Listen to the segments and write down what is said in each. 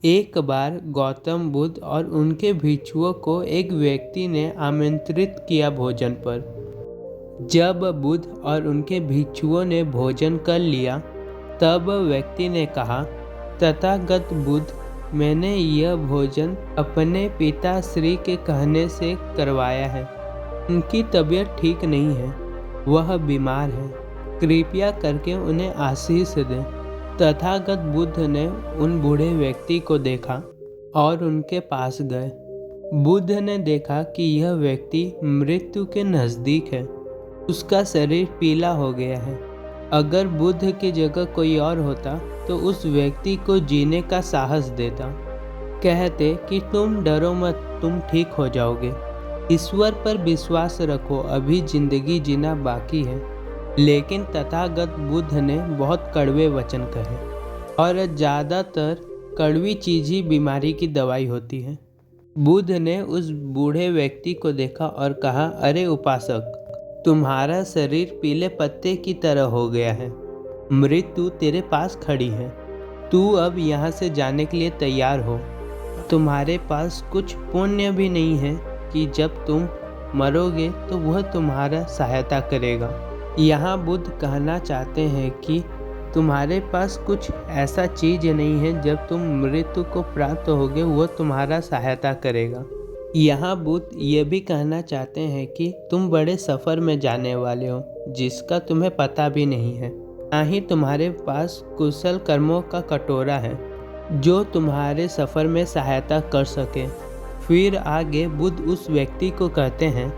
एक बार गौतम बुद्ध और उनके भिक्षुओं को एक व्यक्ति ने आमंत्रित किया भोजन पर। जब बुद्ध और उनके भिक्षुओं ने भोजन कर लिया, तब व्यक्ति ने कहा, तथागत बुद्ध, मैंने यह भोजन अपने पिताश्री के कहने से करवाया है। उनकी तबीयत ठीक नहीं है, वह बीमार है, कृपया करके उन्हें आशीष दें। तथागत बुद्ध ने उन बूढ़े व्यक्ति को देखा और उनके पास गए। बुद्ध ने देखा कि यह व्यक्ति मृत्यु के नज़दीक है, उसका शरीर पीला हो गया है। अगर बुद्ध की जगह कोई और होता तो उस व्यक्ति को जीने का साहस देता, कहते कि तुम डरो मत, तुम ठीक हो जाओगे, ईश्वर पर विश्वास रखो, अभी जिंदगी जीना बाकी है। लेकिन तथागत बुद्ध ने बहुत कड़वे वचन कहे, और ज़्यादातर कड़वी चीज़ ही बीमारी की दवाई होती है। बुद्ध ने उस बूढ़े व्यक्ति को देखा और कहा, अरे उपासक, तुम्हारा शरीर पीले पत्ते की तरह हो गया है, मृत्यु तेरे पास खड़ी है, तू अब यहाँ से जाने के लिए तैयार हो। तुम्हारे पास कुछ पुण्य भी नहीं है कि जब तुम मरोगे तो वह तुम्हारा सहायता करेगा। यहाँ बुद्ध कहना चाहते हैं कि तुम्हारे पास कुछ ऐसा चीज़ नहीं है, जब तुम मृत्यु को प्राप्त होगे वह तुम्हारा सहायता करेगा। यहाँ बुद्ध ये भी कहना चाहते हैं कि तुम बड़े सफ़र में जाने वाले हो, जिसका तुम्हें पता भी नहीं है, ना ही तुम्हारे पास कुशल कर्मों का कटोरा है जो तुम्हारे सफ़र में सहायता कर सके। फिर आगे बुद्ध उस व्यक्ति को कहते हैं,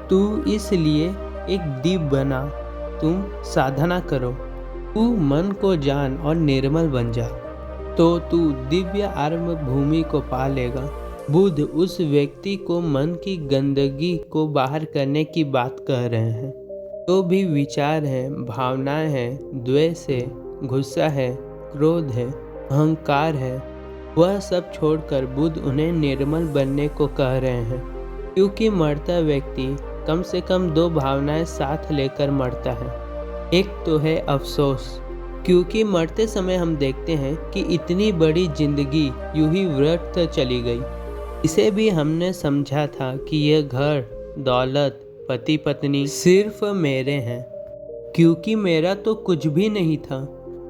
तू इसलिए एक दीप बना, तुम साधना करो, तू मन को जान और निर्मल बन जा, तो तू दिव्य आरंभ भूमि को पा लेगा। बुद्ध उस व्यक्ति को मन की गंदगी को बाहर करने की बात कह रहे हैं। जो भी विचार हैं, भावनाएं हैं, द्वेष है, गुस्सा है, क्रोध है, अहंकार है, वह सब छोड़कर बुद्ध उन्हें निर्मल बनने को कह रहे हैं। क्योंकि मरता व्यक्ति कम से कम दो भावनाएं साथ लेकर मरता है। एक तो है अफसोस, क्योंकि मरते समय हम देखते हैं कि इतनी बड़ी जिंदगी यूं ही व्यर्थ चली गई। इसे भी हमने समझा था कि यह घर, दौलत, पति पत्नी सिर्फ मेरे हैं, क्योंकि मेरा तो कुछ भी नहीं था।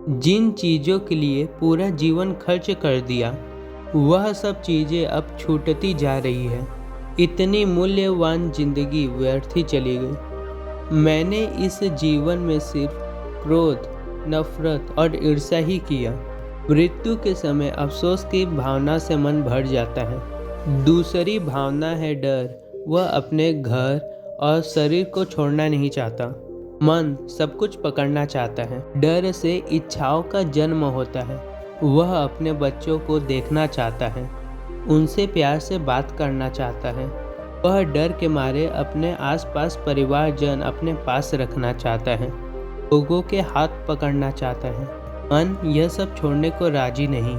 जिन चीज़ों के लिए पूरा जीवन खर्च कर दिया, वह सब चीज़ें अब छूटती जा रही है। इतनी मूल्यवान जिंदगी व्यर्थ ही चली गई। मैंने इस जीवन में सिर्फ क्रोध, नफरत और ईर्ष्या ही किया। मृत्यु के समय अफसोस की भावना से मन भर जाता है। दूसरी भावना है डर। वह अपने घर और शरीर को छोड़ना नहीं चाहता। मन सब कुछ पकड़ना चाहता है। डर से इच्छाओं का जन्म होता है। वह अपने बच्चों को देखना चाहता है, उनसे प्यार से बात करना चाहता है। वह डर के मारे अपने आसपास परिवारजन अपने पास रखना चाहता है, लोगों के हाथ पकड़ना चाहता है। मन यह सब छोड़ने को राजी नहीं,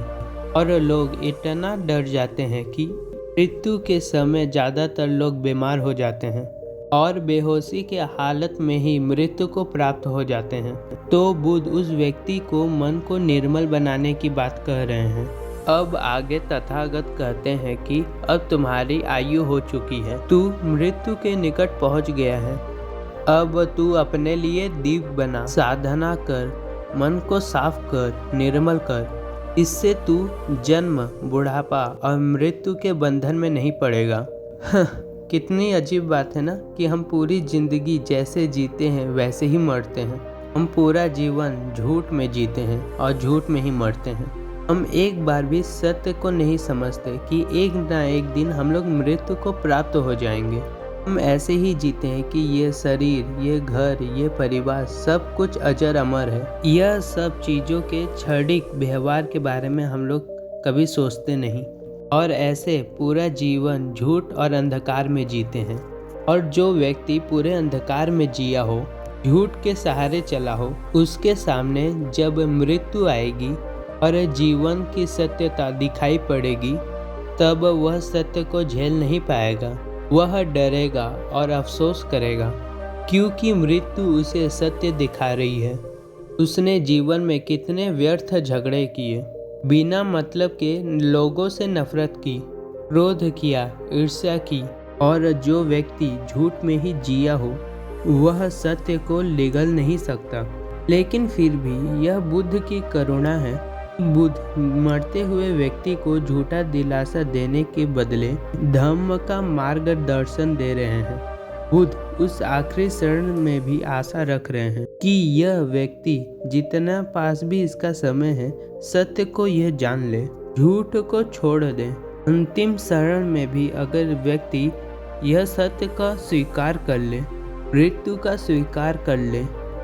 और लोग इतना डर जाते हैं कि मृत्यु के समय ज़्यादातर लोग बीमार हो जाते हैं और बेहोशी के हालत में ही मृत्यु को प्राप्त हो जाते हैं। तो बुद्ध उस व्यक्ति को मन को निर्मल बनाने की बात कह रहे हैं। अब आगे तथागत कहते हैं कि अब तुम्हारी आयु हो चुकी है, तू मृत्यु के निकट पहुंच गया है। अब तू अपने लिए दीप बना, साधना कर, मन को साफ कर, निर्मल कर। इससे तू जन्म, बुढ़ापा और मृत्यु के बंधन में नहीं पड़ेगा। कितनी अजीब बात है ना कि हम पूरी जिंदगी जैसे जीते हैं वैसे ही मरते हैं। हम पूरा जीवन झूठ में जीते हैं और झूठ में ही मरते हैं। हम एक बार भी सत्य को नहीं समझते कि एक ना एक दिन हम लोग मृत्यु को प्राप्त हो जाएंगे। हम ऐसे ही जीते हैं कि ये शरीर, ये घर, ये परिवार सब कुछ अजर अमर है। यह सब चीज़ों के क्षणिक व्यवहार के बारे में हम लोग कभी सोचते नहीं, और ऐसे पूरा जीवन झूठ और अंधकार में जीते हैं। और जो व्यक्ति पूरे अंधकार में जिया हो, झूठ के सहारे चला हो, उसके सामने जब मृत्यु आएगी और जीवन की सत्यता दिखाई पड़ेगी, तब वह सत्य को झेल नहीं पाएगा। वह डरेगा और अफसोस करेगा, क्योंकि मृत्यु उसे सत्य दिखा रही है। उसने जीवन में कितने व्यर्थ झगड़े किए, बिना मतलब के लोगों से नफरत की, क्रोध किया, ईर्ष्या की, और जो व्यक्ति झूठ में ही जिया हो वह सत्य को निगल नहीं सकता। लेकिन फिर भी यह बुद्ध की करुणा है। बुद्ध मरते हुए व्यक्ति को झूठा दिलासा देने के बदले धम्म का मार्गदर्शन दे रहे हैं। बुद्ध उस आखिरी क्षण में भी आशा रख रहे हैं कि यह व्यक्ति जितना पास भी इसका समय है सत्य को यह जान ले, झूठ को छोड़ दे। अंतिम क्षण में भी अगर व्यक्ति यह सत्य का स्वीकार कर ले, मृत्यु का स्वीकार कर ले,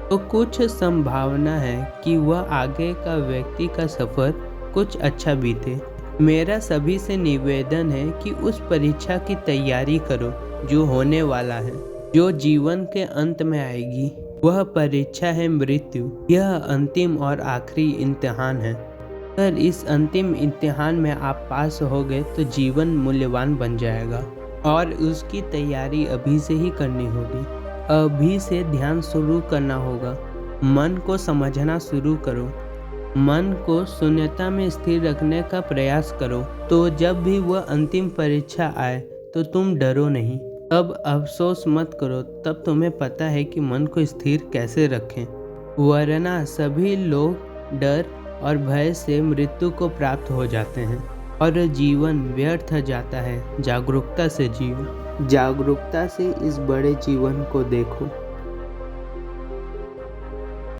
तो कुछ संभावना है कि वह आगे का व्यक्ति का सफर कुछ अच्छा बीते। मेरा सभी से निवेदन है कि उस परीक्षा की तैयारी करो जो होने वाला है, जो जीवन के अंत में आएगी। वह परीक्षा है मृत्यु। यह अंतिम और आखिरी इम्तिहान है। अगर इस अंतिम इम्तिहान में आप पास हो गए तो जीवन मूल्यवान बन जाएगा और उसकी तैयारी अभी से ही करनी होगी। अभी से ध्यान शुरू करना होगा। मन को समझना शुरू करो। मन को शून्यता में स्थिर रखने का प्रयास करो, तो जब भी वह अंतिम परीक्षा आए तो तुम डरो नहीं। अब अफसोस मत करो, तब तुम्हें पता है कि मन को स्थिर कैसे रखें। वरना सभी लोग डर और भय से मृत्यु को प्राप्त हो जाते हैं और जीवन व्यर्थ जाता है। जागरूकता से जियो, जागरूकता से इस बड़े जीवन को देखो।